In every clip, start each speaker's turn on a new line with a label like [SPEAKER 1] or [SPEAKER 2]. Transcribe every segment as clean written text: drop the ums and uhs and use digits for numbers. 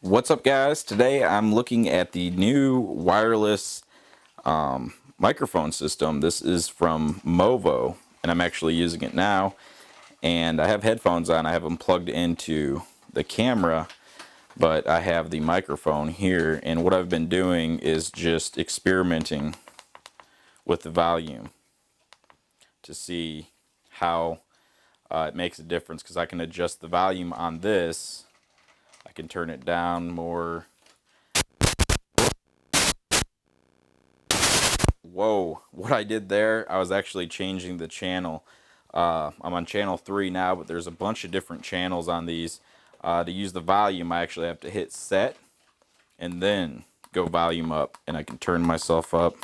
[SPEAKER 1] What's up, guys? Today I'm looking at the new wireless microphone system. This is from Movo, and I'm actually using it now. And I have headphones on. I have them plugged into the camera, but I have the microphone here. And what I've been doing is just experimenting with the volume to see how it makes a difference, because I can adjust the volume on this. I can turn it down more. Whoa, what I did there, I was actually changing the channel. I'm on channel 3 now, but there's a bunch of different channels on these. To use the volume, I actually have to hit set and then go volume up, and I can turn myself up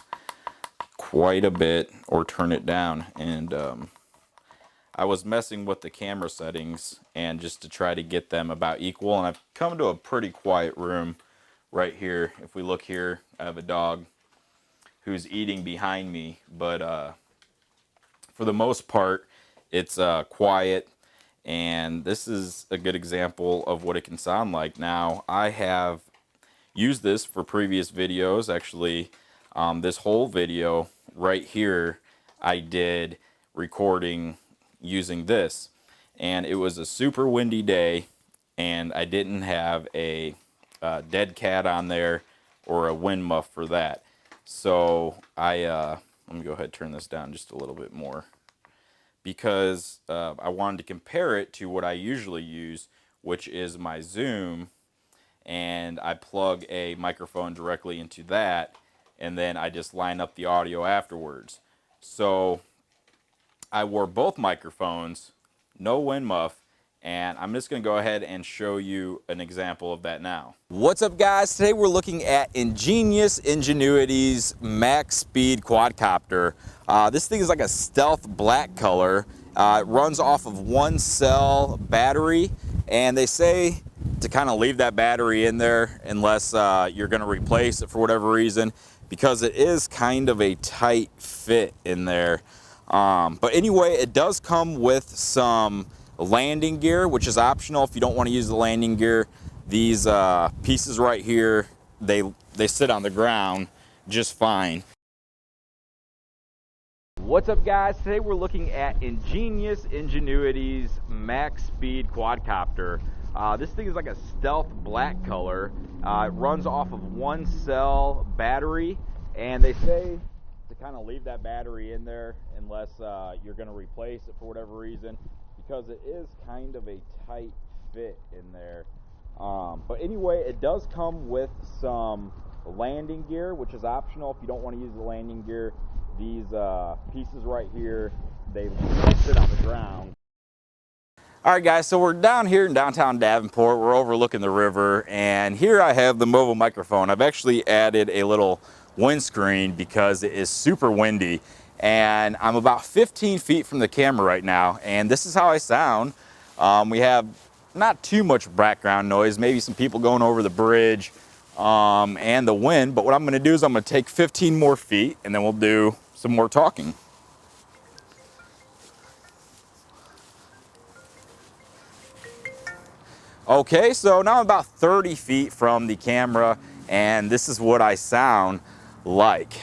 [SPEAKER 1] quite a bit or turn it down. And I was messing with the camera settings and just to try to get them about equal, and I've come to a pretty quiet room right here. If we look here, I have a dog who's eating behind me, but for the most part it's quiet, and this is a good example of what it can sound like. Now, I have used this for previous videos. Actually, this whole video right here I did recording using this, and it was a super windy day, and I didn't have a dead cat on there or a wind muff for that. So let me go ahead and turn this down just a little bit more, because I wanted to compare it to what I usually use, which is my Zoom, and I plug a microphone directly into that, and then I just line up the audio afterwards. So I wore both microphones, no wind muff, and I'm just going to go ahead and show you an example of that now. What's up, guys? Today we're looking at Ingenious Ingenuity's max speed quadcopter. This thing is like a stealth black color. It runs off of one cell battery, and they say to kind of leave that battery in there unless you're going to replace it for whatever reason, because it is kind of a tight fit in there. But anyway, it does come with some landing gear, which is optional if you don't want to use the landing gear. These pieces right here, they sit on the ground just fine. What's up, guys? Today we're looking at Ingenious Ingenuity's max speed quadcopter. This thing is like a stealth black color. It runs off of one cell battery, and they say to kind of leave that battery in there unless you're going to replace it for whatever reason, because it is kind of a tight fit in there. But anyway, it does come with some landing gear, which is optional if you don't want to use the landing gear. These pieces right here, they sit on the ground. All right, guys, so we're down here in downtown Davenport. We're overlooking the river, and here I have the Movo microphone. I've actually added a little windscreen because it is super windy, and I'm about 15 feet from the camera right now, and this is how I sound. We have not too much background noise, maybe some people going over the bridge and the wind, but what I'm going to do is I'm going to take 15 more feet, and then we'll do some more talking. Okay, so now I'm about 30 feet from the camera, and this is what I sound like.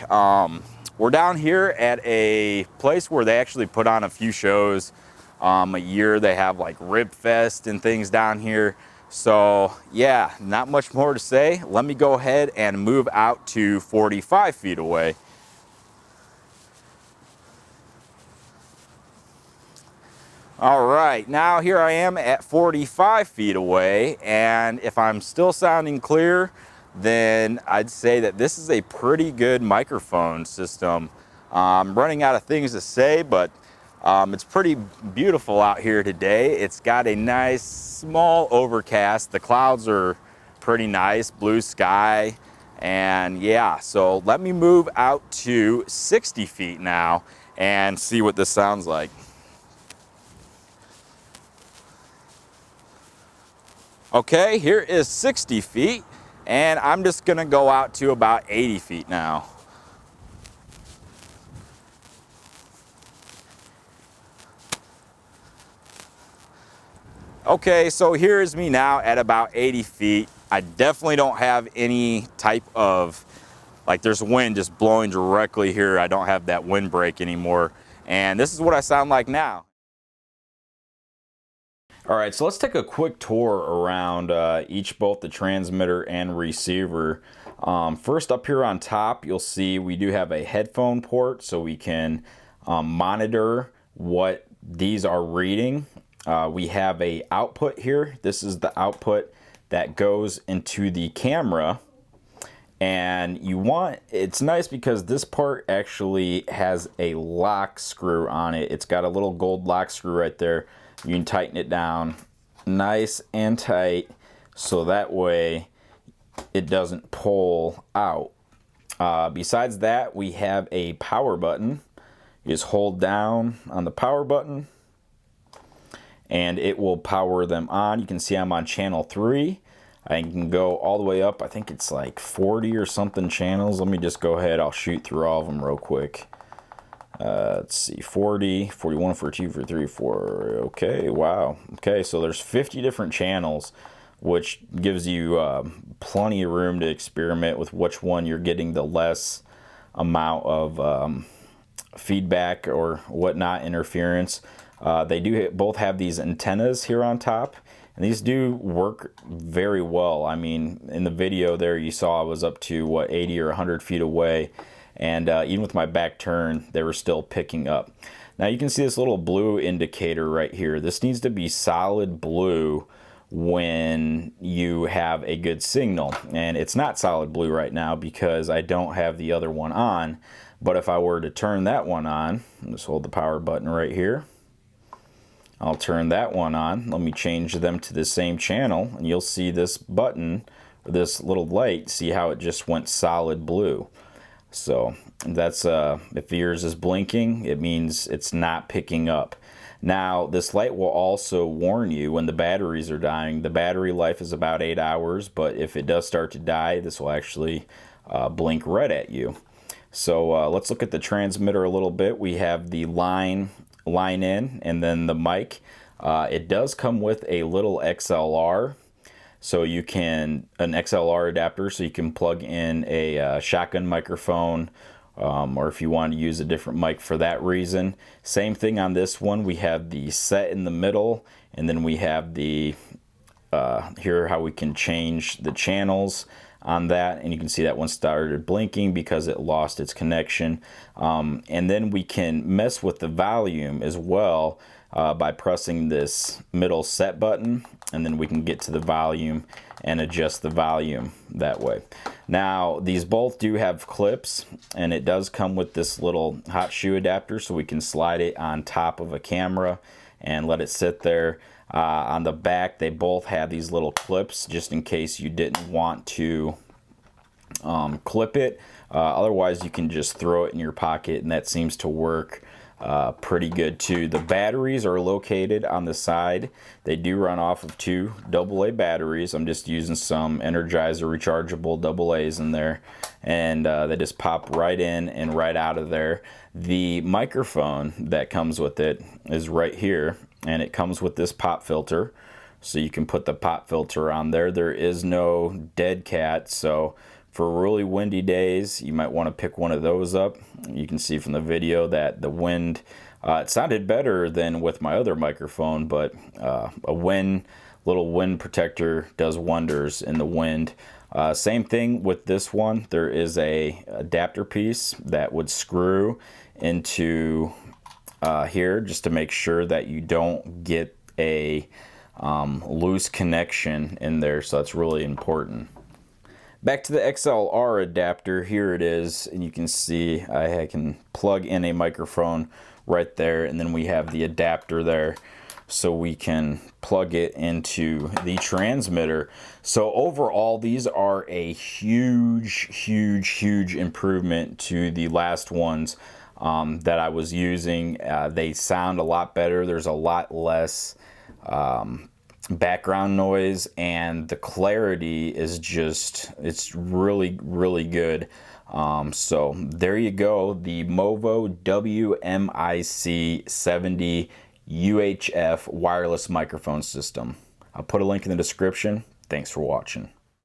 [SPEAKER 1] We're down here at a place where they actually put on a few shows a year. They have like Rib Fest and things down here. So yeah, not much more to say. Let me go ahead and move out to 45 feet away. All right, now here I am at 45 feet away, and if I'm still sounding clear, then I'd say that this is a pretty good microphone system. I'm running out of things to say, but it's pretty beautiful out here today. It's got a nice small overcast. The clouds are pretty nice, blue sky, and yeah, so let me move out to 60 feet now and see what this sounds like. Okay, here is 60 feet, and I'm just gonna go out to about 80 feet now. Okay, so here is me now at about 80 feet. I definitely don't have any type of, like there's wind just blowing directly here. I don't have that windbreak anymore. And this is what I sound like now. All right, so let's take a quick tour around both the transmitter and receiver. First up here on top, you'll see we do have a headphone port, so we can monitor what these are reading. We have a output here. This is the output that goes into the camera. And it's nice because this part actually has a lock screw on it. It's got a little gold lock screw right there. You can tighten it down nice and tight so that way it doesn't pull out. Besides that, we have a power button. You just hold down on the power button and it will power them on. You can see I'm on channel 3. I can go all the way up. I think it's like 40 or something channels. Let me just go ahead. I'll shoot through all of them real quick. Let's see, 40, 41, 42, 43, 4. Okay, wow. Okay, so there's 50 different channels, which gives you plenty of room to experiment with which one you're getting the less amount of feedback or whatnot, interference. They do both have these antennas here on top, and these do work very well. I mean, in the video there you saw I was up to, what, 80 or 100 feet away, and even with my back turned, they were still picking up. Now you can see this little blue indicator right here. This needs to be solid blue when you have a good signal, and it's not solid blue right now because I don't have the other one on. But if I were to turn that one on, just hold the power button right here, I'll turn that one on. Let me change them to the same channel, and you'll see this button, or this little light, see how it just went solid blue. So that's if yours is blinking, it means it's not picking up. Now this light will also warn you when the batteries are dying. The battery life is about 8 hours, but if it does start to die, this will actually blink red at you. So let's look at the transmitter a little bit. We have the line in and then the mic. It does come with a little XLR. So you can, an XLR adapter, so you can plug in a shotgun microphone, or if you want to use a different mic for that reason. Same thing on this one. We have the set in the middle, and then we have the here how we can change the channels on that, and you can see that one started blinking because it lost its connection. And then we can mess with the volume as well by pressing this middle set button, and then we can get to the volume and adjust the volume that way. Now these both do have clips, and it does come with this little hot shoe adapter, so we can slide it on top of a camera and let it sit there. On the back they both have these little clips just in case you didn't want to clip it. Otherwise you can just throw it in your pocket, and that seems to work pretty good too. The batteries are located on the side. They do run off of 2 AA batteries. I'm just using some Energizer rechargeable AA's in there, and they just pop right in and right out of there. The microphone that comes with it is right here, and it comes with this pop filter, so you can put the pop filter on there. There is no dead cat, so for really windy days, you might want to pick one of those up. You can see from the video that the wind, it sounded better than with my other microphone, but a little wind protector does wonders in the wind. Same thing with this one. There is a adapter piece that would screw into here just to make sure that you don't get a loose connection in there, so that's really important. Back to the XLR adapter, here it is, and you can see I can plug in a microphone right there, and then we have the adapter there so we can plug it into the transmitter. So overall, these are a huge improvement to the last ones that I was using. They sound a lot better. There's a lot less background noise, and the clarity is just, it's really good. So there you go, the Movo WMIC70 UHF wireless microphone system. I'll put a link in the description. Thanks for watching.